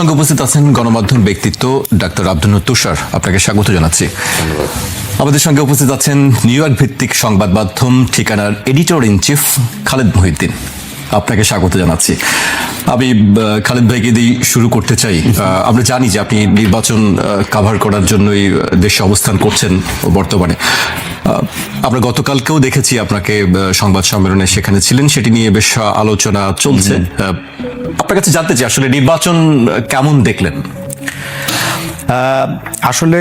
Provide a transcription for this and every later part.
সঙ্গে উপস্থিত আছেন গণমাধ্যম ব্যক্তিত্ব ডাক্তার আব্দুল নূর তুষার, আপনাকে স্বাগত জানাচ্ছি। আমাদের সঙ্গে উপস্থিত আছেন নিউ ইয়র্ক ভিত্তিক সংবাদ মাধ্যম ঠিকানার editor in chief Khaled Mohiuddin, আপনাকে স্বাগত জানাচ্ছি। আমি খালেদ ভাইকে দিয়ে শুরু করতে চাই। আমরা জানি যে আপনি নির্বাচন কাভার করার জন্যই দেশে অবস্থান করছেন বর্তমানে। আমরা গতকালকেও দেখেছি আপনাকে সংবাদ সম্মেলনে, সেখানে ছিলেন, সেটি নিয়ে বেশ আলোচনা চলছে। আপনার কাছে জানতে চাই আসলে নির্বাচন কেমন দেখলেন? আসলে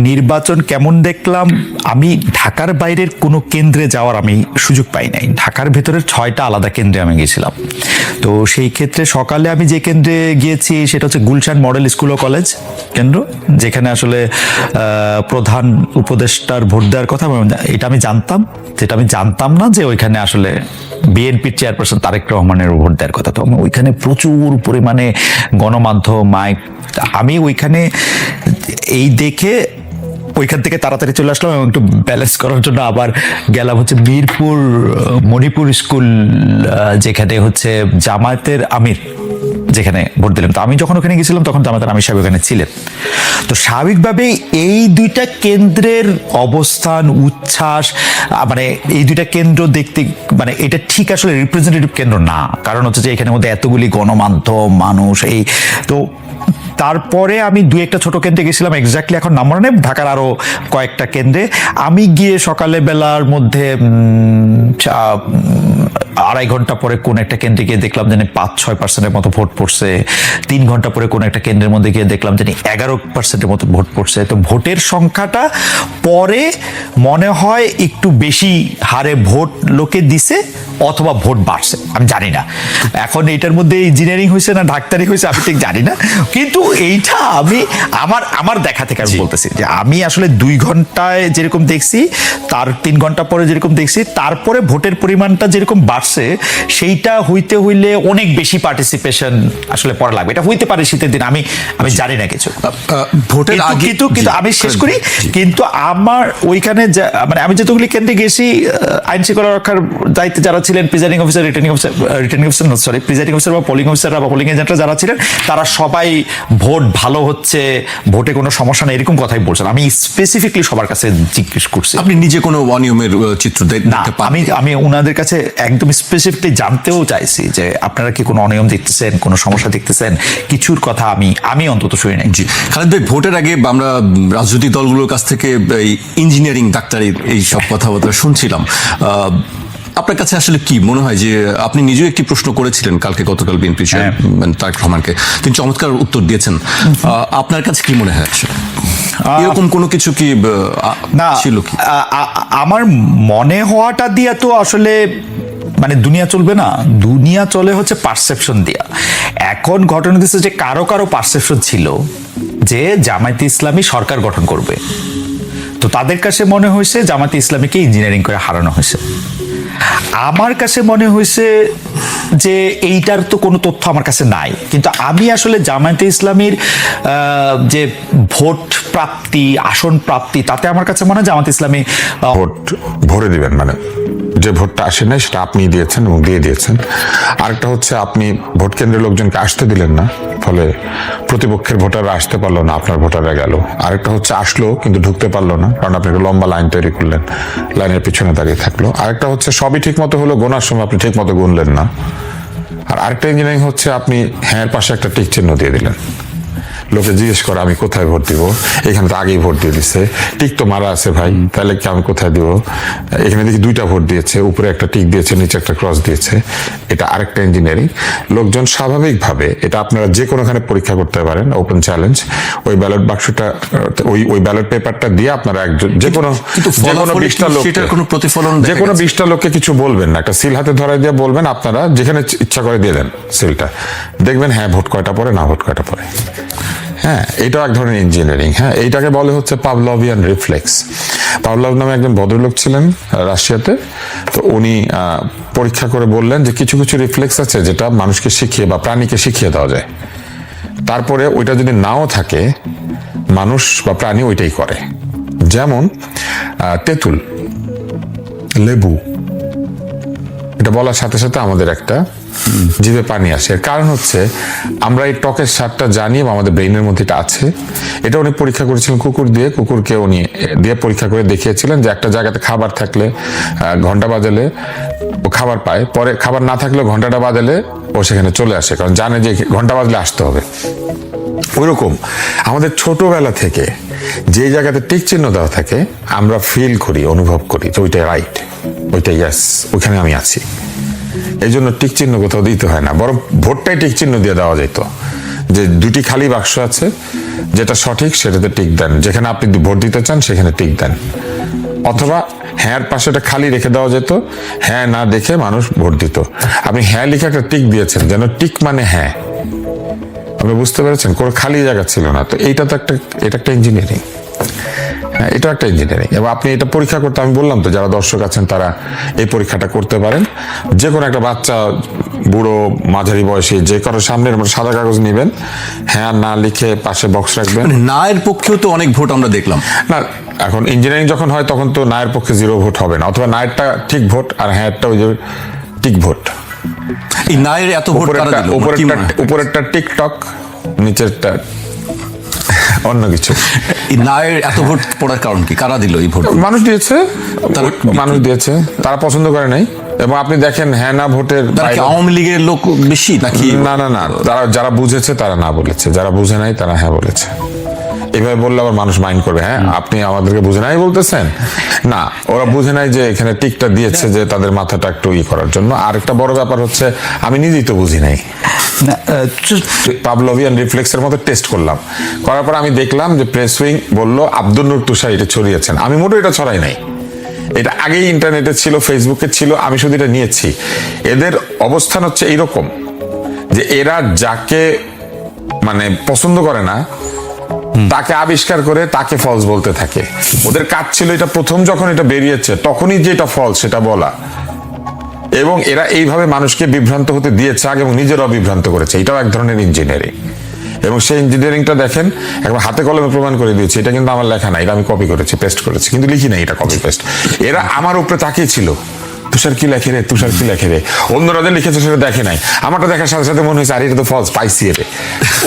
নির্বাচন কেমন দেখলাম, আমি ঢাকার বাইরের কোনো কেন্দ্রে যাওয়ার আমি সুযোগ পাই নাই। ঢাকার ভেতরের 6টা আলাদা কেন্দ্রে আমি গেছিলাম। তো সেই ক্ষেত্রে সকালে আমি যে কেন্দ্রে গিয়েছি সেটা হচ্ছে গুলশান মডেল স্কুল ও কলেজ কেন্দ্র, যেখানে আসলে প্রধান উপদেষ্টার ভোট দেওয়ার কথা এটা আমি জানতাম, যেটা আমি জানতাম না যে ওইখানে আসলে বিএনপির চেয়ারপারসন তারেক রহমানের ভোট দেওয়ার কথা। তো আমি ওইখানে প্রচুর পরিমাণে গণমাধ্যম, মাইক, আমি ওইখানে এই দেখে ওইখান থেকে তাড়াতাড়ি চলে আসলাম এবং একটু ব্যালেন্স করার জন্য আবার গেলাম হচ্ছে মিরপুর মণিপুর স্কুল, যেখানে হচ্ছে জামায়াতের আমির যেখানে ভোট দিলাম। তো আমি যখন ওখানে গেছিলাম তখন জামায়াতের আমির সাহেব ওখানে ছিলেন। তো স্বাভাবিকভাবেই এই দুইটা কেন্দ্রের অবস্থান, উচ্ছ্বাস, মানে এই দুইটা কেন্দ্র দেখতে, মানে এটা ঠিক আসলে রিপ্রেজেন্টেটিভ কেন্দ্র না। কারণ হচ্ছে যে এখানের মধ্যে এতগুলি গণমাধ্যম, মানুষ, এই তো তারপরে আমি দুই একটা ছোট কেন্দ্রে গেছিলাম, এক্স্যাক্টলি এখন নাম মনে নেই, ঢাকার আরো কয়েকটা কেন্দ্রে আমি গিয়ে সকালে বেলার মধ্যে 2.5 ঘন্টা পরে কোন একটা কেন্দ্রে গিয়ে দেখলাম যে 5-6% মতো ভোট পড়ছে। 3 ঘন্টা পরে কোন একটা কেন্দ্রের মধ্যে গিয়ে দেখলাম যে 11% মতো ভোট পড়ছে। তো ভোটের সংখ্যাটা পরে মনে হয় একটু বেশি হারে ভোট লোকে দিছে অথবা ভোট বাড়ছে, আমি জানি না। এখন এইটার মধ্যে ইঞ্জিনিয়ারিং হয়েছে না ডাক্তারি হয়েছে আমি ঠিক জানি না, কিন্তু এইটা আমি আমার দেখা থেকে আমি বলতেছি যে আমি আসলে 2 ঘন্টায় যেরকম দেখছি, তার 3 ঘন্টা পরে যেরকম দেখছি, তারপরে ভোটের পরিমাণটা যেরকম বাড়ছে, সেইটা হইতে হইলে অনেক বেশি পার্টিসিপেশন আসলে পড়া লাগবে। এটা হইতে পারে শীতের দিন, আমি জানি না কিছু। ভোটের আগে কিন্তু আমি শেষ করি, কিন্তু আমার ওইখানে মানে আমি যতগুলি কেন্দ্রে গেছি, আইন শৃঙ্খলা রক্ষার দায়িত্বে যারা ছিলেন, প্রিজাইডিং অফিসার, প্রিজাইডিং অফিসার বা পোলিং অফিসাররা বা পোলিং এজেন্টরা যারা ছিলেন, তারা সবাই ভোট ভালো হচ্ছে, ভোটে কোনো সমস্যা নেই, এরকম কথাই বলছেন। আমি স্পেসিফিকলি সবার কাছে জিজ্ঞেস করছি। আপনি নিজে কোনো অনিয়মের চিত্র দেখতে পান? আমি ওনাদের কাছে একদম স্পেসিফিকলি জানতেও চাইছি যে আপনারা কি কোনো অনিয়ম দেখতেছেন, কোনো সমস্যা দেখতেছেন, কিছুর কথা আমি অন্তত শুনি নাই। জি খালেদ ভাই, ভোটের আগে আমরা রাজনৈতিক দলগুলোর কাছ থেকে ইঞ্জিনিয়ারিং, ডাক্তারি এই সব কথাবার্তা শুনছিলাম। আপনার কাছে আসলে কি মনে হয় যে আপনি নিজেও একটি প্রশ্ন করেছিলেন গতকাল বিএনপি চেয়ারম্যান তারেক রহমানকে, তিনি চমৎকার উত্তর দিয়েছেন। আপনার কাছে কি মনে হয় আসলে এরকম কোনো কিছু কি না ছিল কি? আমার মনে হওয়াটা দিয়া তো আসলে মানে দুনিয়া চলবে না, দুনিয়া চলে হচ্ছে পারসেপশন দিয়া। এখন ঘটনা দিচ্ছে যে কারো পারসেপশন ছিল যে জামায়াতে ইসলামী সরকার গঠন করবে, তো তাদের কাছে মনে হয়েছে জামায়াতে ইসলামীকে ইঞ্জিনিয়ারিং করে হারানো হয়েছে। আমার কাছে মনে হয়েছে যে এইটার তো কোনো তথ্য আমার কাছে নাই, কিন্তু আমি আসলে জামায়াতে ইসলামীর যে ভোট প্রাপ্তি, আসন প্রাপ্তি, তাতে আমার কাছে মনে হয় জামায়াতে ইসলামী ভোট ভরে দিবেন, মানে যে ভোটটা আসে নাই সেটা আপনি দিয়েছেন এবং দিয়ে দিয়েছেন। আরেকটা হচ্ছে আপনি ভোট কেন্দ্রের লোকজনকে আসতে দিলেন না, ফলে প্রতিপক্ষের ভোটাররা আসতে পারলো না, আপনার ভোটাররা গেল। আরেকটা হচ্ছে আসলো কিন্তু ঢুকতে পারলো না, কারণ আপনি একটা লম্বা লাইন তৈরি করলেন, লাইনের পিছনে দাঁড়িয়ে থাকলো। আরেকটা হচ্ছে সবই ঠিক মতো হলো, গোনার সময় আপনি ঠিক মতো গুনলেন না। আর আরেকটা ইঞ্জিনিয়ারিং হচ্ছে আপনি হ্যাঁ পাশে একটা টিক চিহ্ন দিয়ে দিলেন। লোকে জিজ্ঞেস করে আমি কোথায় ভোট দিব, এখানে তো আগেই ভোট দিয়ে দিচ্ছে, টিক তো মারা আছে ভাই, তাহলে কি আমি কোথায় দিব? এখানে দেখি 2টা ভোট দিয়েছে, উপরে একটা টিক দিয়েছে, নিচে একটা ক্রস দিয়েছে। এটা আরেকটা ইঞ্জিনিয়ারিং। লোকজন স্বাভাবিকভাবে, এটা আপনারা যে কোনোখানে পরীক্ষা করতে পারেন, ওপেন চ্যালেঞ্জ, ওই ব্যালট বাক্সটা, ওই ব্যালট পেপারটা দিয়ে আপনারা একজন যে কোনো 20টা লোক, যে কোনো 20টা লোককে কিছু বলবেন না, একটা সিল হাতে ধরাই দিয়ে বলবেন আপনারা যেখানে ইচ্ছা করে দিয়ে দেন সিলটা, দেখবেন হ্যাঁ ভোট কয়টা পরে, না ভোট কয়টা পরে। হ্যাঁ, এটাও এক ধরনের ইঞ্জিনিয়ারিং। হ্যাঁ, এইটাকে বলে হচ্ছে পাভলভিয়ান রিফ্লেক্স। পাভলভ নামে একজন ভদ্রলোক ছিলেন রাশিয়াতে, তো উনি পরীক্ষা করে বললেন যে কিছু কিছু রিফ্লেক্স আছে যেটা মানুষকে শিখিয়ে বা প্রাণীকে শিখিয়ে দেওয়া যায়, তারপরে ওইটা যদি নাও থাকে মানুষ বা প্রাণী ওইটাই করে। যেমন তেঁতুল, লেবু, এটা বলার সাথে সাথে আমাদের একটা জিভে পানি আসে। এর কারণ হচ্ছে আমরা এই টকের স্বাদটা জানি এবং আমাদের ব্রেইনের মধ্যে এটা আছে। এটা উনি পরীক্ষা করেছিলেন কুকুর দিয়ে, কুকুরকে উনি দিয়ে পরীক্ষা করে দেখিয়েছিলেন যে একটা জায়গাতে খাবার থাকলে ঘন্টা বাজালে ও খাবার পায়, পরে খাবার না থাকলেও ঘন্টাটা বাজালে ও সেখানে চলে আসে, কারণ জানে যে ঘন্টা বাজলে আসতে হবে। ওইরকম আমাদের ছোটবেলা থেকে যে জায়গাতে টিক চিহ্ন দেওয়া থাকে আমরা ফিল করি, অনুভব করি যে ওইটা রাইট, ওইটা ইয়াস, ওইখানে আমি আছি। এই জন্য টিক চিহ্ন কোথাও দিতে হয় না, বরং ভোটটাই টিক চিহ্ন দিয়ে দেওয়া যেত, যে দুটি খালি বাক্স আছে, যেটা সঠিক সেটাতে টিক দেন, যেখানে আপনি ভোট দিতে চান সেখানে টিক দেন। অথবা হ্যাঁ পাশে একটা খালি রেখে দেওয়া যেত, হ্যাঁ না দেখে মানুষ ভোট দিত। আপনি হ্যাঁ লিখে একটা টিক দিয়েছেন, যেন টিক মানে হ্যাঁ, আপনি বুঝতে পেরেছেন, কোনো খালি জায়গা ছিল না। তো এটা একটা ইঞ্জিনিয়ারিং, এটা একটা ইঞ্জিনিয়ারিং। এবং আপনি এটা পরীক্ষা করতে, আমি বললাম তো যারা দর্শক আছেন তারা এই পরীক্ষাটা করতে পারেন। যে কোনো একটা বাচ্চা, বুড়ো, মাঝারি বয়সী, যে কারোর সামনে সাদা কাগজ নেবেন, হ্যাঁ না লিখে পাশে বক্স রাখবেন। না এর পক্ষেও তো অনেক ভোট আমরা দেখলাম। না, এখন ইঞ্জিনিয়ারিং যখন হয় তখন তো নায়ের পক্ষে 0 ভোট হবে না, অথবা নায়েরটা ঠিক ভোট আর হ্যাঁটা ওই যে টিক ভোট। এই নায়ের এত ভোট কারা দিল? উপরেরটা টিকটক, নিচেরটা অন্য কিছু। এই নায়ের এত ভোট পড়ার কারণ কি? কারা দিল এই ভোট? মানুষ দিয়েছে, তারা পছন্দ করে নাই। এবং আপনি দেখেন হ্যাঁ না ভোটের আওয়ামী লীগের লোক বেশি নাকি? না, যারা বুঝেছে তারা না বলেছে, যারা বুঝে নাই তারা হ্যাঁ বলেছে। এভাবে বললে আবার মানুষ মাইন্ড করবে, হ্যাঁ আপনি আমাদেরকে বুঝে নাই বলতেছেন। না, ওরা বুঝে নাই যে এখানে টিকটা দিয়েছে যে তাদের মাথাটা একটু করার জন্য। আর একটা বড় ব্যাপার হচ্ছে আমি নিজেই তো বুঝি নাই। পাভলোভিয়ান রিফ্লেক্সের মতো টেস্ট করলাম, করার পর আমি দেখলাম যে প্রেস উইং বলল আব্দুল নূর তুষার এটা ছড়িয়েছেন। আমি মোটেও এটা ছড়াই নাই, এটা আগেই ইন্টারনেটে ছিল, ফেসবুকে ছিল, আমি শুধু এটা নিয়েছি। এদের অবস্থান হচ্ছে এইরকম যে এরা যাকে মানে পছন্দ করে না তাকে আবিষ্কার করে তাকে ফলস বলতে থাকে। ওদের কাজ ছিল এটা প্রথম যখন এটা বেরিয়েছে তখনই যে এটা ফলস সেটা বলা, এবং এরা এইভাবে মানুষকে বিভ্রান্ত হতে দিয়েছে আগে এবং নিজেরাও বিভ্রান্ত করেছে। এটাও এক ধরনের ইঞ্জিনিয়ারিং, এবং সেই ইঞ্জিনিয়ারিংটা দেখেন একবার হাতে কলমে প্রমাণ করে দিয়েছি। এটা কিন্তু আমার লেখা না, এটা আমি কপি করেছি, পেস্ট করেছি, কিন্তু লিখি নাই, এটা কপি পেস্ট। এরা আমার উপরে তাকিয়ে ছিল, তুষার কি লেখে রে, তুষার কি লেখে রে। অন্যরা যে লিখেছে সেটা দেখে নাই, আমারটা দেখার সাথে সাথে মনে হয়েছে আরে এটা তো ফলস, পাইছি এরে।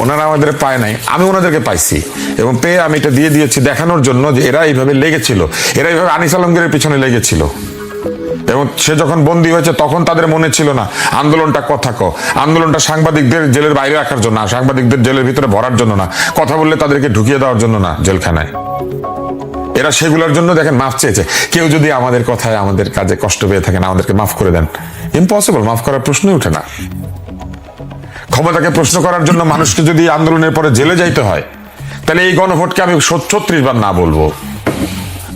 ওনারা আমাদের পায় নাই, আমি ওনাদেরকে পাইছি, এবং পেয়ে আমি এটা দিয়ে দিয়েছি দেখানোর জন্য যে এরা এইভাবে লেগেছিল, এরা এইভাবে আনিস আলমগীরের পিছনে লেগেছিল। এবং সে যখন বন্দী হয়েছে তখন তাদের মনে ছিল না আন্দোলনটা আন্দোলনটা সাংবাদিকদের জেলের বাইরে রাখার জন্য, সাংবাদিকদের জেলের ভিতরে ভরার জন্য না, কথা বললে তাদেরকে ঢুকিয়ে দেওয়ার জন্য না জেলখানায়। এরা সেগুলোর জন্য দেখেন মাফ চেয়েছে। কেউ যদি আমাদের কথায় আমাদের কাজে কষ্ট পেয়ে থাকেন আমাদেরকে মাফ করে দেন, ইম্পসিবল, মাফ করার প্রশ্নই ওঠে না। ক্ষমতাকে প্রশ্ন করার জন্য মানুষকে যদি আন্দোলনের পরে জেলে যাইতে হয়, তাহলে এই গণভোটকে আমি 36 বার না বলবো,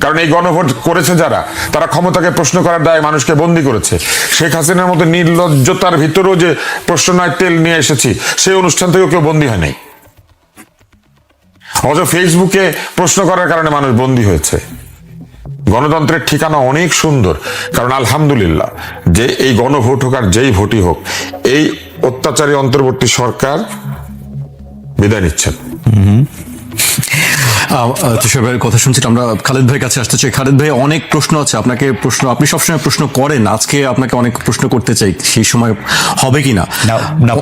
কারণ এই গণভোট করেছে যারা, তারা ক্ষমতাকে প্রশ্ন করার দায়ে মানুষকে বন্দী করেছে। শেখ হাসিনার মতো নির্লজ্জতার ভিতরেও যে প্রশ্ন নয় তেল নিয়ে এসেছি, সেই অনুষ্ঠান থেকেও কেউ বন্দী হয় নাই। অথচ ফেসবুকে প্রশ্ন করার কারণে মানুষ বন্দী হয়েছে। গণতন্ত্রের ঠিকানা অনেক সুন্দর, কারণ আলহামদুলিল্লাহ যে এই গণভোট হোক আর যেই ভোটই হোক, এই অত্যাচারী অন্তর্বর্তী সরকার বিদায় নিচ্ছেন। তুষার ভাইয়ের কথা শুনছি, আমরা খালেদ ভাইয়ের কাছে আসতে চাই। খালেদ ভাই, অনেক প্রশ্ন আছে আপনাকে, আপনি সবসময় প্রশ্ন করেন, আজকে আপনাকে অনেক প্রশ্ন করতে চাই, সেই সময় হবে কিনা? না,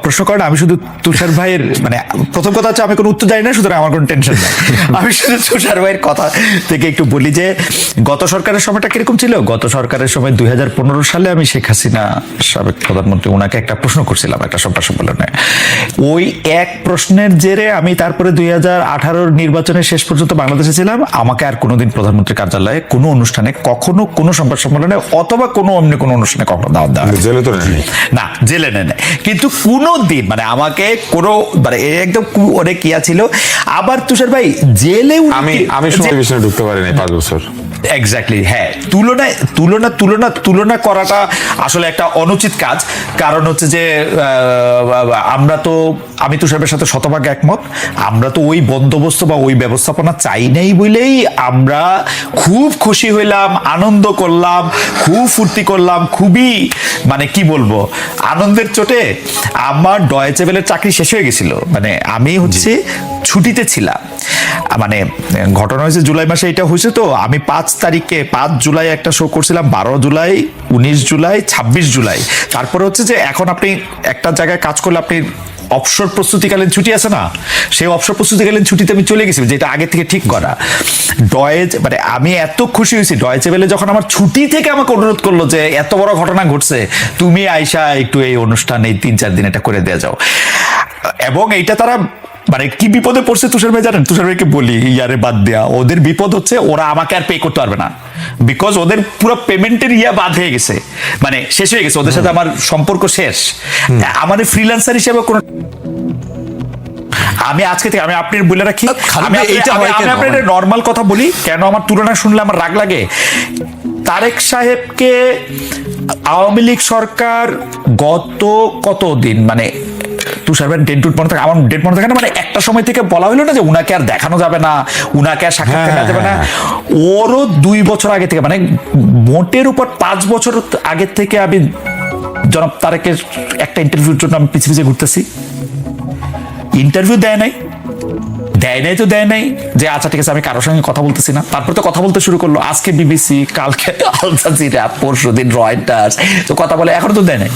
প্রশ্ন করেন। আমি শুধু তুষার ভাইয়ের মানে প্রথম কথা হচ্ছে আমি কোনো উত্তর জানি না, সুতরাং আমার কোনো টেনশন নেই। আমি শুধু তুষার ভাইয়ের কথা থেকে একটু বলি যে গত সরকারের সময়টা কিরকম ছিল। গত সরকারের সময় 2015 সালে আমি শেখ হাসিনা সাবেক প্রধানমন্ত্রী ওনাকে একটা প্রশ্ন করছিলাম একটা সংবাদ সম্মেলনে। ওই এক প্রশ্নের জেরে আমি তারপরে 2018 নির্বাচনের শেষ পর্যন্ত বাংলাদেশে ছিলাম। আমাকে আর কোনোদিন প্রধানমন্ত্রী কার্যালয়ে কোনো অনুষ্ঠানে কখনো কোনো সংবাদ সম্মেলনে অথবা কোনো অন্য কোনো অনুষ্ঠানে কখনো দাওয়াত দেওয়া না, জেলে নেয়। কিন্তু কোনো দিন মানে আমাকে কোনো মানে একদম অনেক ইয়া ছিল। আবার তুষার ভাই জেলে আমি সময় বিষয়ে ঢুকতে পারি নাই 5 বছর। এক্স্যাক্টলি, হ্যাঁ, তুলনা করাটা আসলে একটা অনুচিত কাজ। কারণ হচ্ছে যে আমি তুষারের সাথে শতভাগ একমত। আমরা তো ওই বন্দোবস্ত বা ওই ব্যবস্থাপনা চাই নাই বলেই আমরা খুব খুশি হইলাম, আনন্দ করলাম, খুব ফুর্তি করলাম, খুবই মানে কি বলবো আনন্দের চোটে আমার ডয়েচে ভেলের চাকরি শেষ হয়ে গেছিল। মানে আমি হচ্ছে ছুটিতে ছিলাম, মানে ঘটনা হয়েছে জুলাই মাসে, এটা হয়েছে তো আমি 5 জুলাই একটা শো করছিলাম, 12 জুলাই, 19 জুলাই, 26 জুলাই। তারপরে হচ্ছে যে এখন আপনি একটা জায়গায় কাজ করলে আপনি অবসর প্রস্তুতিকালীন ছুটি আছে না, সেই অবসর প্রস্তুতিকালীন ছুটিতে আমি চলে গেছি, যেটা আগে থেকে ঠিক করা। মানে আমি এত খুশি হয়েছি, ডয়েচে ভেলে যখন আমার ছুটি থেকে আমাকে অনুরোধ করলো যে এত বড় ঘটনা ঘটছে, তুমি আইসা একটু এই অনুষ্ঠান এই 3-4 দিন এটা করে দেওয়া যাও। এবং এইটা তারা মানে কি বিপদে পড়ছে তুষার ভাই জানেন? তুষার ভাইকে বলি ইয়ারে বাদ দেয়া, ওদের বিপদ হচ্ছে ওরা আমাকে আর পে করতে পারবে না, বিকজ ওদের পুরো পেমেন্টের বাদ হয়ে গেছে, মানে শেষ হয়ে গেছে, ওদের সাথে আমার সম্পর্ক শেষ। আমাদের ফ্রিল্যান্সার হিসেবে কোনো, আমি আজকে থেকে আমি আপনার বলে রাখি, আমি আপনার নর্মাল কথা বলি, কেন আমার তুলনা শুনলে আমার রাগ লাগে। তারেক সাহেবকে আওয়ামী লীগ সরকার গত কতদিন, মানে তুষার ভাই ডেট মনে থাকে, আমার ডেট মনে থাকে না, মানে একটা সময় থেকে বলা হলো না যে উনাকে আর দেখানো যাবে না, উনাকে আর সাক্ষাৎ দেখা যাবে না। ওরও 2 বছর আগে থেকে, মানে মোটের উপর 5 বছর আগে থেকে আমি জনাব তারেকের একটা ইন্টারভিউর জন্য আমি পিছিয়ে পিছিয়ে ঘুরতেছি। ইন্টারভিউ দেয় নাই তো দেয় নাই, যে আচ্ছা ঠিক আছে আমি কারোর সঙ্গে কথা বলতেছি না, তারপর তো কথা বলতে শুরু করলো, আজকে বিবিসি, কালকে আল জাজিরা, পরশুদিন রয়টার্স, তো কথা বলে, এখনো তো দেয় নাই।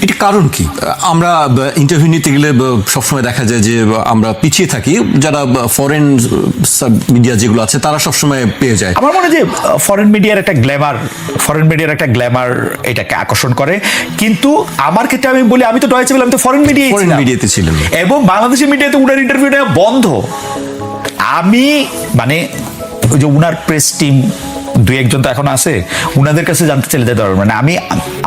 এটা কারণ কি? আমরা ইন্টারভিউ নিতে গেলে সবসময় দেখা যায় যে আমরা পিছিয়ে থাকি, যারা ফরেন মিডিয়া যেগুলো আছে তারা সবসময় পেয়ে যায়। আমার মনে হয় যে ফরেন মিডিয়ার একটা গ্ল্যামার এটাকে আকর্ষণ করে, কিন্তু আমার ক্ষেত্রে আমি বলি, আমি তো ডয়েচে ভেলে, আমি তো ফরেন মিডিয়াতে ছিলাম, এবং বাংলাদেশের মিডিয়াতে উনার ইন্টারভিউটা বন্ধ। আমি মানে ওই যে উনার প্রেস টিম 2-1 তো এখন আছে, উনাদের কাছে জানতে চাইলে যেতে পারবেন, মানে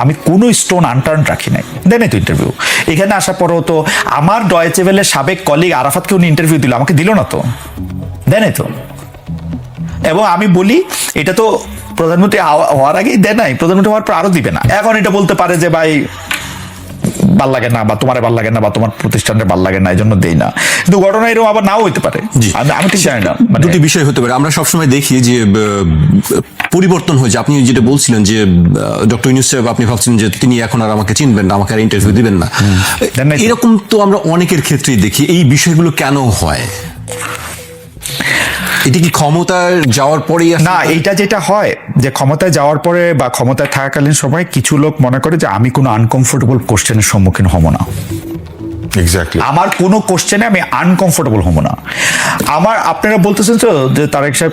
আমি কোনো স্টোন আনটার্ন রাখি নাই, দেয় নাই তো ইন্টারভিউ। এখানে আসার পরেও তো আমার ডয়েচে ভেলের সাবেক কলিগ আরাফাতকে উনি ইন্টারভিউ দিল, আমাকে দিল না তো, দেয় নাই তো। এবং আমি বলি এটা তো প্রধানমন্ত্রী হওয়ার আগেই দেয় নাই, প্রধানমন্ত্রী হওয়ার পর আরো দিবে না। এখন এটা বলতে পারে যে ভাই ভাল লাগে না, বা তোমার ভাল লাগে না, বা তোমার প্রতিষ্ঠানের ভাল লাগে না, এই জন্য দেই না, কিন্তু ঘটনা এরকম আবার নাও হইতে পারে, আমি ঠিক জানি না। দুটি বিষয় হতে পারে। আমরা সবসময় দেখি যে পরিবর্তন হয়েছে। আপনি যেটা বলছিলেন যে ডক্টর ইউনূস সাহেব, আপনি ভাবছেন যে তিনি এখন আর আমাকে চিনবেন না, আমাকে আর ইন্টারভিউ দিবেন না, এরকম তো আমরা অনেকের ক্ষেত্রেই দেখি। এই বিষয়গুলো কেন হয়? এটা কি ক্ষমতায় যাওয়ার পরেই না? এইটা যেটা হয় যে ক্ষমতায় যাওয়ার পরে বা ক্ষমতায় থাকাকালীন সময় কিছু লোক মনে করে যে আমি কোনো আনকমফোর্টেবল কোশ্চেনের সম্মুখীন হব না, এক্স্যাক্টলি আমার কোনো কোশ্চেনে আমি আনকমফোর্টেবল হব না। আপনারা বলতেছেন তো যে তারেক সাহেব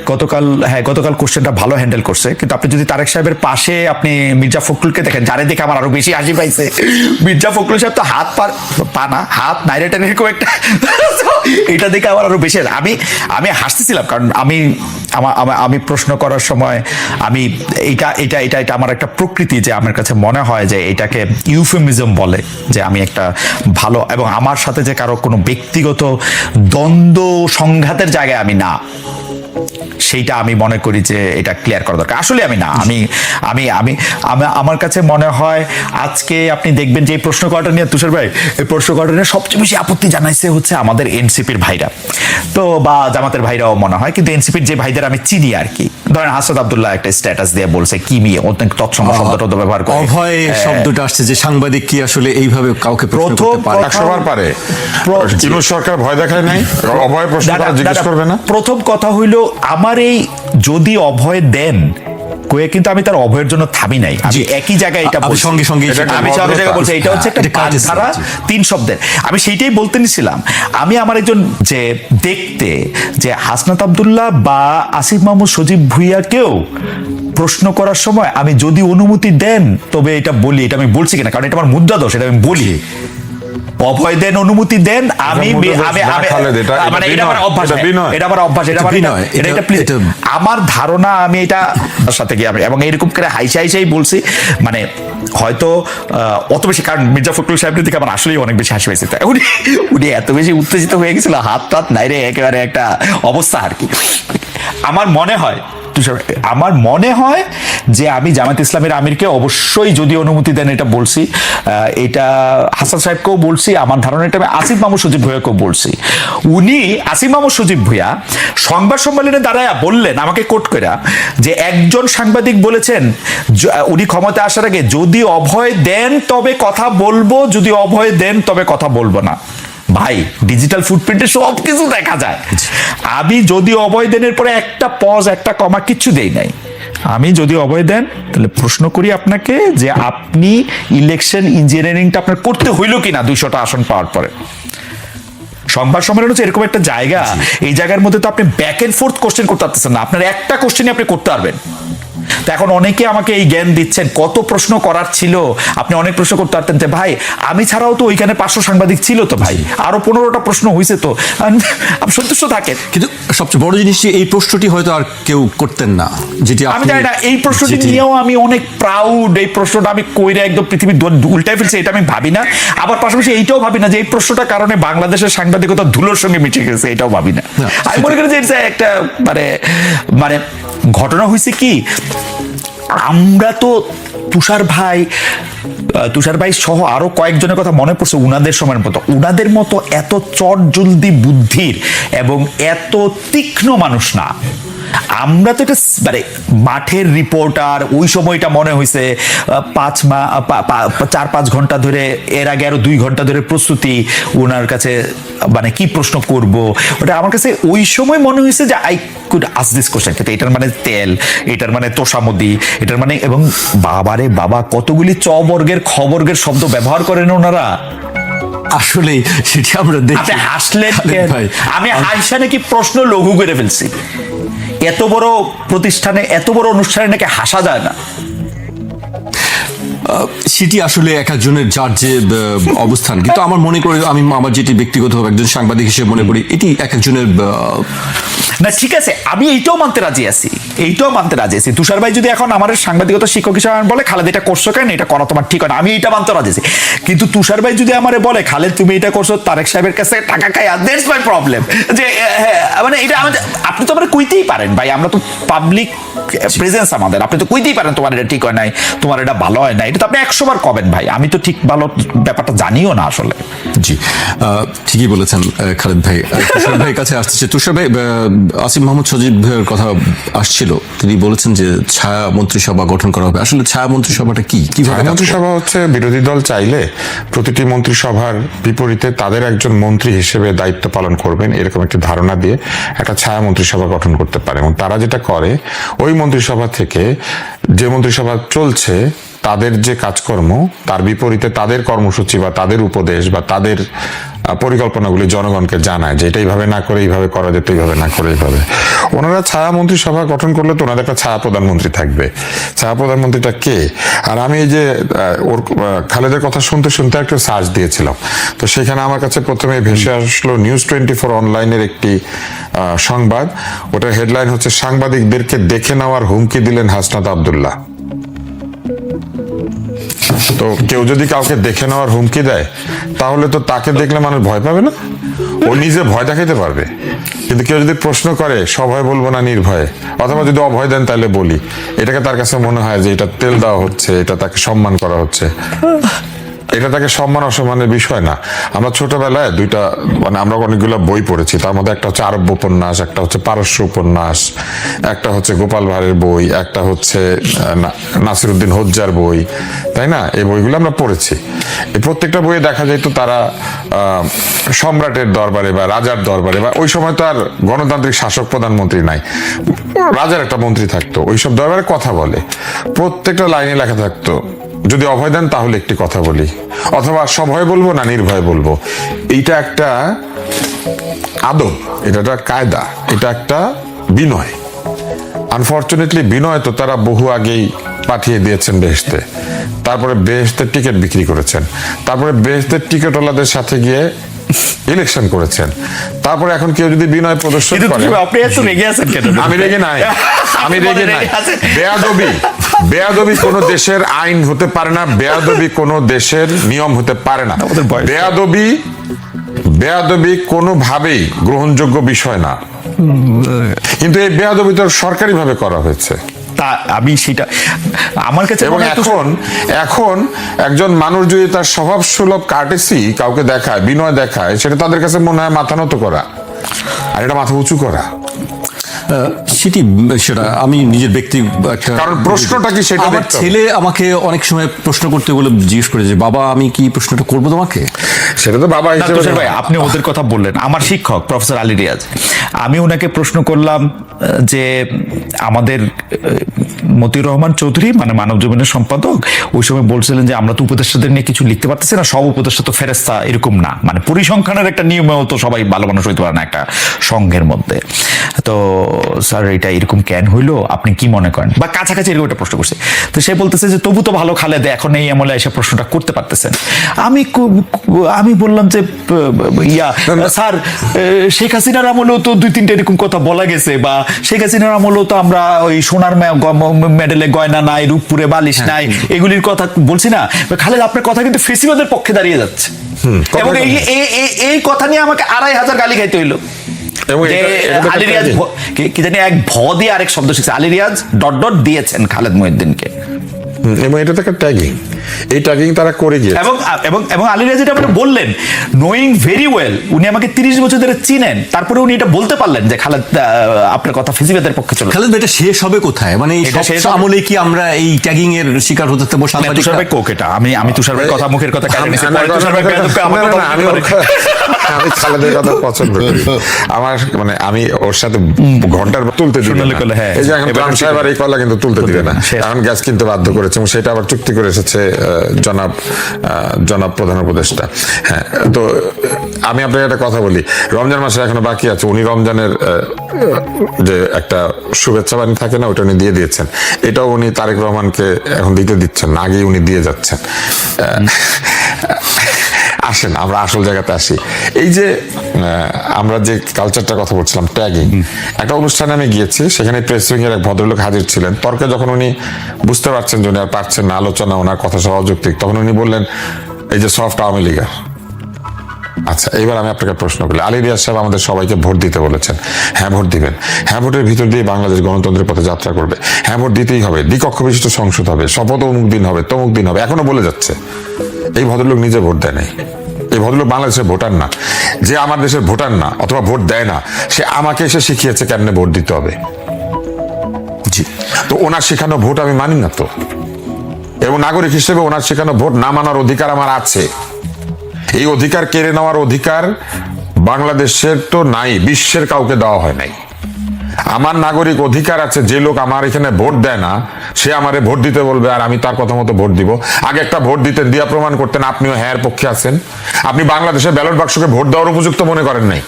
গতকাল কোশ্চেনটা ভালো হ্যান্ডেল করছে, কিন্তু আপনি যদি তারেক সাহেবের পাশে আপনি মির্জা ফখরুলকে দেখেন, যারে দেখে আমার আরো বেশি হাসি পাইছে। মির্জা ফখরুল সাহেব তো হাত নাইরেটের এরকম একটা, এটা দেখে আমার আরো বেশি আমি হাসতেছিলাম, কারণ আমি প্রশ্ন করার সময় আমি এটা আমার একটা প্রকৃতি, যে আমার কাছে মনে হয় যে এটাকে ইউফেমিজম বলে, যে আমি একটা ভালো, এবং আমার সাথে যে কারো কোনো ব্যক্তিগত দ্বন্দ্ব সংঘাতের জায়গায় আমি না, সেইটা আমি মনে করি যে এটা ক্লিয়ার করা দরকার। আসলে আমি না, আমার কাছে মনে হয় আজকে আপনি দেখবেন যে এই প্রশ্ন করাটা নিয়ে, তুষার ভাই এই প্রশ্ন করাটা নিয়ে সবচেয়ে বেশি আপত্তি জানাইছে হচ্ছে আমাদের এনসিপির ভাইরা, তো বা জামাতের ভাইরাও মনে হয়, কিন্তু এনসিপির যে ভাইদের আমি চিনি আর কি, ধরেন হাসনাত আব্দুল্লাহ একটা স্ট্যাটাস দিয়ে বলছে কি নিয়ে তৎসম শব্দটা ব্যবহার করে, অভয় শব্দটা আসছে, যে সাংবাদিক কি আসলে এইভাবে কাউকে প্রশ্ন করতে পারে? 100 বার পারে। ইউনূস সরকার ভয় দেখায় নাই, অভয় প্রশ্ন জিজ্ঞেস করবে না। প্রথম কথা হইলো, আমার এই যদি অভয় দেন কয়ে, কিন্তু আমি তার অভয়ের জন্য থামি নাই, আমি একই জায়গায় এটা বলছি, সঙ্গে আমি সঙ্গে জায়গায় বলছি, এটা হচ্ছে একটা বাগধারা 3 শব্দের। আমি সেইটাই বলতে নিছিলাম। আমি আমার একজন যে দেখতে যে হাসনাত আব্দুল্লাহ বা আসিফ মাহমুদ সজীব ভুঁইয়াকেও প্রশ্ন করার সময় আমি যদি অনুমতি দেন তবে এটা বলি, এটা আমি বলছি কিনা, কারণ এটা আমার মুদ্রা দোষ, এটা আমি বলি, অভয় দেন, অনুমতি দেন, আমার ধারণা, আমি এটা সাথে গিয়ে এবং এইরকম করে হাইসাই বলছি, মানে হয়তো অত বেশি, কারণ মির্জা ফখরুল সাহেবের দিকে আমার আসলেই অনেক বেশি হাসি পাইছে, উনি এত বেশি উত্তেজিত হয়ে গেছিল, হাত টাত নাই রে, একেবারে একটা অবস্থা আর কি। আমার মনে হয় যে আমি জামায়াত ইসলামের আমিরকে অবশ্যই যদি অনুমতি দেন এটা বলছি, এটা হাসান সাহেবকেও বলছি, আমার ধারণা এটা আমি আসিফ মাহমুদ সজীব ভুঁইয়াকেও বলছি। আসিফ মাহমুদ সজীব ভুঁইয়া সংবাদ সম্মেলনে দাঁড়ায় বললেন, আমাকে কোট করে, যে একজন সাংবাদিক বলেছেন উনি ক্ষমতায় আসার আগে, যদি অভয় দেন তবে কথা বলবো, যদি অভয় দেন তবে কথা বলবো না। ভাই ডিজিটাল ফুটপ্রিন্টে সবকিছু দেখা যায়। আমি যদি অভয় দেনের পরে একটা পজ একটা কমা কিচ্ছু দেই নাই, আমি যদি অভয় দেন তাহলে প্রশ্ন করি আপনাকে যে আপনি ইলেকশন ইঞ্জিনিয়ারিংটা আপনার করতে হইলো কিনা 200টা আসন পাওয়ার পরে। সংবাদ সম্মেলন হচ্ছে এরকম একটা জায়গা, এই জায়গার মধ্যে তো আপনি ব্যাক এন্ড ফোর্থ কোশ্চেন করতে পারতেছেন না, আপনার একটা কোশ্চেনই আপনি করতে পারবেন। তো এখন অনেকে আমাকে এই জ্ঞান দিচ্ছেন, কত প্রশ্ন করার ছিল, আপনি অনেক প্রশ্ন করতে পারতেন যে ভাই আমি ছাড়াও তো ওইখানে 500 সাংবাদিক ছিল, তো ভাই আরো 15টা প্রশ্ন হয়েছে, তো আপনি সন্তুষ্ট থাকেন। কিন্তু সবচেয়ে বড় জিনিস যে এই প্রশ্নটি হয়তো আর কেউ করতেন না, যেটি আমি জানি না এই প্রশ্নটি নিয়েও আমি অনেক প্রাউড, এই প্রশ্নটা আমি কইরে একদম পৃথিবী উল্টাই ফেলছি এটা আমি ভাবি না। আবার পাশাপাশি এইটাও ভাবি না যে এই প্রশ্নটার কারণে বাংলাদেশের সাংবাদিকতা ধুলোর সঙ্গে মিশে গেছে, এটাও ভাবি না। আমি মনে করি যে এটা একটা মানে ঘটনা হয়েছে কি, আমরা তো তুষার ভাই সহ আরো কয়েকজনের কথা মনে পড়ছে উনাদের মতো এত চটজলদি বুদ্ধির এবং এত তীক্ষ্ণ মানুষ না। আমরা তো এটা মাঠের রিপোর্টার, ওই সময়টা মনে হয়েছে 4-5 ঘন্টা ধরে, এর আগে আরো 2 ঘন্টা ধরে প্রস্তুতি ওনার কাছে, কি প্রশ্ন করব ওটা আমার কাছে ওই সময় মনে হয়েছে যে I could ask this question, কিন্তু এটার মানে তেল, এটার মানে তোষামদি, এটার মানে, এবং বাবারে বাবা কতগুলি বর্গের খবর্গের শব্দ ব্যবহার করেন ওনারা। আসলে সেটি আমরা দেখি। হাসলেন ভাই, আমি হাসা নাকি প্রশ্ন লঘু করে ফেলছি? এত বড় প্রতিষ্ঠানে এত বড় অনুষ্ঠানে নাকি হাসা যায় না? সেটি আসলে এক একজনের যার যে অবস্থান, কিন্তু আমার মনে করি, আমি আমার যেটি ব্যক্তিগতভাবে একজন সাংবাদিক হিসেবে মনে করি, এটি এক একজনের না। ঠিক আছে, আমি এইটাও মানতে রাজি আছি, তুষার ভাই যদি এখন আমার সাংবাদিকতা শিক্ষক হিসেবে বলে খালেদ এটা করছো কেন, এটা করা তোমার ঠিক হয় না, আমি এটা মানতে রাজি আছি। কিন্তু তুষার ভাই যদি আমারে বলে খালেদ তুমি এটা করছো তারেক সাহেবের কাছে টাকা খাই, দ্যাটস মাই প্রবলেম। যে এটা আপনি তো আমরা কইতেই পারেন ভাই, আমরা তো পাবলিক প্রেজেন্স আমাদের, আপনি তো কইতেই পারেন তোমার এটা ঠিক হয় নাই, তোমার এটা ভালো হয় না, এটা তো আপনি 100 বার কবেন ভাই, আমি তো ঠিক ভালো ব্যাপারটা জানিও না আসলে। জি ঠিকই বলেছেন খালেদ ভাই। তুষার ভাইয়ের কাছে আসছে, তুষার ভাই, আসিফ মাহমুদ সজীব ভাইয়ের কথা আসছিল, তিনি বলেছেন যে ছায়া মন্ত্রিসভা গঠন করা হবে। আসলে ছায়া মন্ত্রিসভাটা কি? কিভাবে মন্ত্রিসভা হচ্ছে বিরোধী দল চাইলে প্রতিটি মন্ত্রিসভার বিপরীতে তাদের একজন মন্ত্রী হিসেবে দায়িত্ব পালন করবেন, এরকম একটি ধারণা দিয়ে একটা ছায়া মন্ত্রিসভা গঠন করতে পারে। এবং তারা যেটা করে, ওই মন্ত্রিসভা থেকে যে মন্ত্রিসভা চলছে তাদের যে কাজকর্ম, তার বিপরীতে তাদের কর্মসূচি বা তাদের উপদেশ বা তাদের পরিকল্পনাগুলি জনগণকে জানায় যে এটা এইভাবে না করে এইভাবে করা যেত, এইভাবে না করে এইভাবে। ওনারা ছায়া মন্ত্রিসভা গঠন করলে তো ওনাদের একটা ছায়া প্রধানমন্ত্রী থাকবে। ছায়া প্রধানমন্ত্রীটা কে? আর আমি এই যে ওর খালেদের কথা শুনতে শুনতে একটু সার্চ দিয়েছিলাম, তো সেখানে আমার কাছে প্রথমে ভেসে আসলো নিউজ 24 অনলাইনের একটি সংবাদ। ওটার হেডলাইন হচ্ছে সাংবাদিকদেরকে দেখে নেওয়ার হুমকি দিলেন হাসনাত আব্দুল্লাহ। তো কেউ যদি কাউকে দেখে নেওয়ার হুমকি দেয় তাহলে তো তাকে দেখলে মানুষ ভয় পাবে না, ও নিজে ভয় দেখাইতে পারবে। কিন্তু কেউ যদি প্রশ্ন করে সভয় বলবো না নির্ভয়ে, অথবা যদি অভয় দেন তাহলে বলি, এটাকে তার কাছে মনে হয় যে এটা তেল দেওয়া হচ্ছে, এটা তাকে সম্মান করা হচ্ছে। এটা তাকে সম্মান অসম্মানের বিষয় না। আমরা ছোটবেলায় আমরা অনেকগুলো বই পড়েছি, তার মধ্যে একটা হচ্ছে আরব্য উপন্যাস, একটা হচ্ছে পারস্য উপন্যাস, একটা হচ্ছে গোপাল ভাঁড়ের বই, একটা হচ্ছে নাসিরুদ্দিন হোজ্জার বই, তাই না? এই বইগুলো আমরা পড়েছি। এই প্রত্যেকটা বইয়ে দেখা যেত তারা সম্রাটের দরবারে বা রাজার দরবারে, বা ওই সময় তো আর গণতান্ত্রিক শাসক প্রধানমন্ত্রী নাই, রাজার একটা মন্ত্রী থাকতো, ওইসব দরবারে কথা বলে। প্রত্যেকটা লাইনে লেখা থাকতো যদি অভয় দেন তাহলে একটি কথা বলি, অথবা সভয় বলবো না নির্ভয় বলবো। এইটা একটা আদব, এটা একটা কায়দা, এটা একটা বিনয়। আনফর্চুনেটলি বিনয় তো তারা বহু আগেই পাঠিয়ে দিয়েছেন বেহেশতে, তারপরে বেহেশতের টিকিট বিক্রি করেছেন, তারপরে বেহেশতের টিকিটওয়ালাদের সাথে গিয়ে ইলেকশন করেছেন, তারপরে এখন কেউ যদি বিনয় প্রদর্শন করে। আপনি এত রেগে আছেন কেন? আমি রেগে নাই, আমি রেগে নাই। বেয়াদবি কোনো দেশের আইন হতে পারে না, বেয়াদবি কোনো দেশের নিয়ম হতে পারে না। বেয়াদবি কোনোভাবেই গ্রহণযোগ্য বিষয় না, কিন্তু এই বেয়াদবি তো সরকারিভাবে করা হয়েছে। তা আমি সেটা আমার কাছে, এবং এখন একজন মানুষ যদি তার স্বভাব সুলভ কার্টেসি কাউকে দেখায়, বিনয় দেখায়, সেটা তাদের কাছে মনে হয় মাথা নত করা, আর এটা মাথা উঁচু করা। সেটি সেটা আমি নিজের ব্যক্তি একটা কারণ প্রশ্নটা কি সেটা আমার দেখতে হবে। ছেলে আমাকে অনেক সময় প্রশ্ন করতে বলে জিজ্ঞেস করে যে বাবা আমি কি প্রশ্নটা করবো তোমাকে। সেটা তো বাবা না, হিসেবে তুষার ভাই আপনি ওদের কথা বললেন, আমার শিক্ষক প্রফেসর আলী রিয়াজ, আমি ওনাকে প্রশ্ন করলাম যে আমাদের মতিউর রহমান চৌধুরী মানে মানব জীবনের সম্পাদক ওই সময় বলছিলেন যে আমরা তো উপদেষ্টাদের নিয়ে কিছু লিখতে পারতেছি না, সব উপদেষ্টা তো ফেরেস্তা, এরকম না, মানে পরিসংখ্যানের একটা নিয়মেও তো সবাই ভালো মানুষ হইতে পারে না একটা সংঘের মধ্যে। তো স্যার এটা এরকম কেন হইলো আপনি কি মনে করেন, বা কাছাকাছি এরকম একটা প্রশ্ন করছে। তো সে বলতেছে যে তবু তো ভালো খালেদ এখন এই আমলে এসে প্রশ্নটা করতে পারতেছেন। আমি বললাম যে স্যার শেখ হাসিনার আমলেও তো 2-3টা এরকম কথা বলা গেছে, বা শেখ হাসিনার আমলেও তো আমরা ওই সোনার মেডেলে গয়না নাই, রূপপুরে বালিশ নাই, এগুলির কথা বলছি না। খালেদ আপনার কথা কিন্তু ফেসিবাদের পক্ষে দাঁড়িয়ে যাচ্ছে, এবং এই কথা নিয়ে আমাকে 2500 গালি খাইতে হইলো। এবং আলী রিয়াজ কি জানি এক ভ দিয়ে আরেক শব্দ শিখছে, আলী রিয়াজ ডট ডট দিয়েছেন খালেদ মহিউদ্দিনকে, এবং এটা তো একটা ট্যাগিং, এই ট্যাগিং তারা করে গিয়েছে। এবং আলী রিয়াজ এটা আপনি বললেন নোয়িং ভেরি ওয়েল, উনি আমাকে 30 বছর ধরে চিনেন, তারপরে উনি এটা বলতে পারলেন যে খালেদ আপনার কথা ফেসিবাদের পক্ষে চলে। খালেদ ভাই এটা শেষ হবে কোথায়, মানে এই এটা শেষ হবে- আমলে কি আমরা এই ট্যাগিং এর শিকার হতে থাকবো? তুষার ভাই কোক এটা আমি তুষার ভাই কথা মুখের কথা কেটে নিছি, পরে তুষার ভাই আমার কথা আমি খালেদের কথা পছন্দ করি, আমার মানে আমি ওর সাথে ঘন্টার তুলতে দিই সোনালী কলা, হ্যাঁ। এই যে এখন এবার ট্রাম্প ঠিক সাহেব আর এই কলা কিন্তু তুলতে দিবে না, শেষ। এখন গ্যাস কিনতে বাধ্য করেছে, এবং সেটা আবার চুক্তি করে এসেছে জনাব প্রধান উপদেষ্টা। হ্যাঁ, তো আমি আপনাকে একটা কথা বলি, রমজান মাসে এখনো বাকি আছে, উনি রমজানের যে একটা শুভেচ্ছা বাণী থাকে না, ওটা উনি দিয়ে দিয়েছেন, এটাও উনি তারেক রহমানকে এখন দিতে দিচ্ছেন না, আগেই উনি দিয়ে যাচ্ছেন। আসেন আমরা আসল জায়গাতে আসি। এই যে আমরা যে কালচারটার কথা বলছিলাম, ট্যাগিং, একটা অনুষ্ঠানে আমি গিয়েছি, সেখানে প্রেস উইং এর এক ভদ্রলোক হাজির ছিলেন। তর্কে যখন উনি বুঝতে পারছেন যে উনি আর পারছেন না আলোচনা, ওনার কথা সহ অযৌক্তিক, তখন উনি বললেন এই যে সফট আওয়ামী লীগার। আচ্ছা, এইবার আমি আপনাকে প্রশ্ন করি, আলী রিয়াজ সাহেব আমাদের সবাইকে ভোট দিতে বলেছেন, হ্যাঁ ভোট দিবেন, হ্যাঁ ভোটের ভিতর দিয়ে বাংলাদেশ গণতন্ত্রের পথে যাত্রা করবে, হ্যাঁ ভোট দিতেই হবে, দ্বিকক্ষ বিশিষ্ট সংসদ হবে, শপথ অমুক দিন হবে, তমুক দিন হবে, এখনো বলে যাচ্ছে। এই ভদ্রলোক নিজে ভোট দেয় নাই, এই ভদ্রলোক বাংলাদেশের ভোটার না, যে আমার দেশের ভোটার না অথবা ভোট দেয় না, সে আমাকে এসে শিখিয়েছে কেমনে ভোট দিতে হবে। জি, তো ওনার শেখানো ভোট আমি মানি না তো, এবং নাগরিক হিসেবে ওনার শেখানো ভোট না মানার অধিকার আমার আছে। এই অধিকার কেড়ে নেওয়ার অধিকার বাংলাদেশের তো নাই, বিশ্বের কাউকে দেওয়া হয় নাই। আমার নাগরিক অধিকার আছে, যে লোক আমার এখানে ভোট দেয় না সে আমারে ভোট দিতে বলবে আর আমি তার কথা মতো ভোট দিব। আগে একটা ভোট দিতেন, দিয়া প্রমাণ করতেন আপনিও হ্যাঁ পক্ষে আছেন। আপনি বাংলাদেশের ব্যালট বাক্সকে ভোট দেওয়ার উপযুক্ত মনে করেন নাই,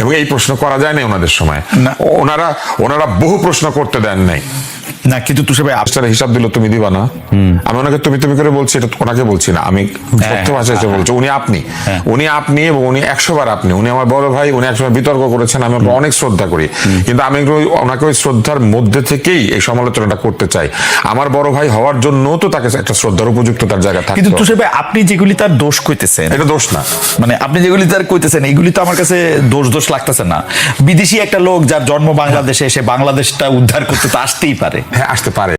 এবং এই প্রশ্ন করা যায় না ওনাদের সময়। না। ওনারা বহু প্রশ্ন করতে দেন নাই। না, কিন্তু তুষার ভাই আপনার হিসাব দিল তুমি দিবা না, আমি ওনাকে তুমি তুমি করে বলছি, এটা ওনাকে বলছি না, আমি সত্য ভাষায় এসে বলছি, উনি আপনি এবং উনি 100 বার আপনি, উনি আমার বড় ভাই, উনি একসময় বিতর্ক করেছেন, আমি ওকে অনেক শ্রদ্ধা করি, কিন্তু আমি ওনাকে ওই শ্রদ্ধার মধ্যে থেকেই এই সমালোচনাটা করতে চাই। আমার বড় ভাই হওয়ার জন্য তো তাকে একটা শ্রদ্ধার উপযুক্ত তার জায়গা থাকে। কিন্তু তুষার ভাই আপনি যেগুলি তার দোষ কইতেছেন, এটা দোষ না, মানে আপনি যেগুলি তার কইতেছেন এইগুলি তো আমার কাছে দোষ লাগতেছে না। বিদেশি একটা লোক যার জন্ম বাংলাদেশে, সে বাংলাদেশটা উদ্ধার করতে তো আসতেই পারে। হ্যাঁ আসতে পারে।